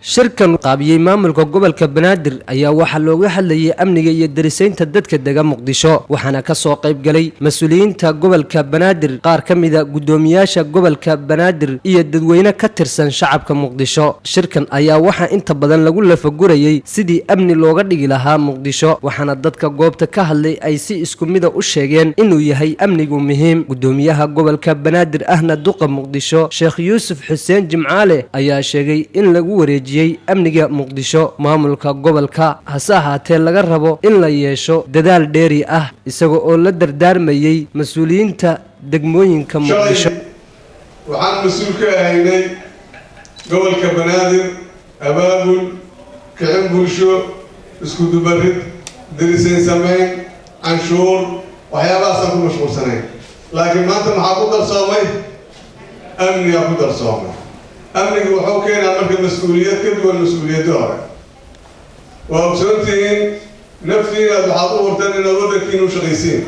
shirkan qaabiyay maamulka gobolka banadir ayaa waxa looga hadlayay amniga iyo darisaynta dadka dega muqdhisho waxaana ka soo qayb galay mas'uuliyiinta gobolka banadir qaar kamida gudoomiyaasha gobolka banadir iyo dadweyne ka tirsan shacabka muqdisho shirkan ayaa waxa inta badan lagu lafagurayay sidii amni looga dhigi lahaa muqdisho waxaana dadka goobta ka hadlay ay si isku mid u sheegeen inuu yahay amnigu muhiim gudoomiyaha gobolka banadir ahna duqa muqdisho Sheekh Yuusuf Xuseen Jimcaale ayaa sheegay in lagu wareejiyay amniga muqdisho maamulka gobolka hase ahaatee laga rabo in la yeesho dadaal dheeri ah isaga oo la dardaarmayay mas'uuliyiinta degmooyinka muqdisho waxaan mas'uul ka ahaynay gobolka banadir abaabul kicin bulsho isku dubarid darisayn sameyn canshuur waxyaabahaas ku mashquulsanay laakiin maanta maxaa ku darsoomay amniga ku darsoomay amniga wuxuu keenaa marka mas'uuliyad ka duwan mas'uuliyadda hore waa ogsoontihiin naftiina waxaad u hurtaan inaad waddankiina u shaqaysiin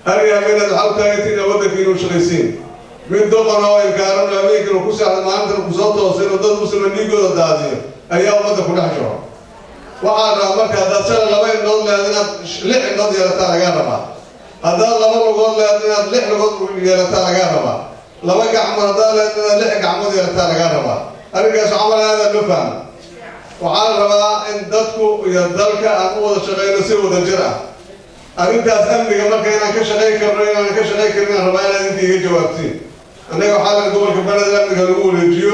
hariyaaba inaad waxaa u taagantiin inaad waddankiina u shaqaysiin mid doqon oo inkaaran habeenkina ku seexda maalintana kusoo toosin oo dad muslima dhiigooda daadiyo ayaa ummadda ku dhex jiro waxaa rabaa marka haddaad shala 2 indhood leed inaad 6 indhood yeelataa lagaa rabaa haddaad 2 lugood leed inaad 6 lugood yeelataa lagaa rabaa 2 gacmood haddaad leed inaad 6 gacmood yeelataa lagaa rabaa arrinkaas camal aada loo fahmo waxaa rabaa in dadku iyo dalka aan u wada shaqeyno si wada jir ah arrintaas amniga marka inaan ka shaqeyn karno inaan ka shaqeyn karin aan rabaa inaad inta iga jawaabtiin annaga waxaa laga gobolka banadir amniga lagu wareejiyo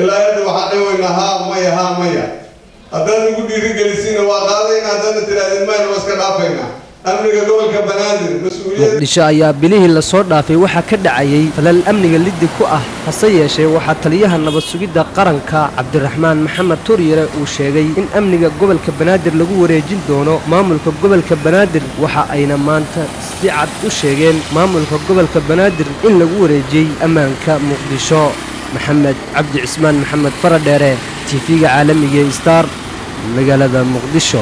ilaa hadda waxaan dhawaynaa haa maya haddaan ugu dhiirigelisiina waa qaadayna haddana tiraadin mayna waa iska dhaafaynaa amniga gobolka banadir muqdisho ayaa bilihii la soo dhaafay waxa ka dhacayay falal amniga liddi ku ah hase yeeshee waxaa taliyaha nabad sugidda qaranka Cabdiraxmaan Maxamed Turyere uu sheegay in amniga gobolka banadir lagu wareejin doono maamulka gobolka banadir waxa ayna maanta si cad u sheegeen maamulka gobolka banadir in lagu wareejiyay ammaanka muqdisho maxamed cabdi cismaan maxamed faradheere TV-ga caalamiga Star magaalada muqdisho.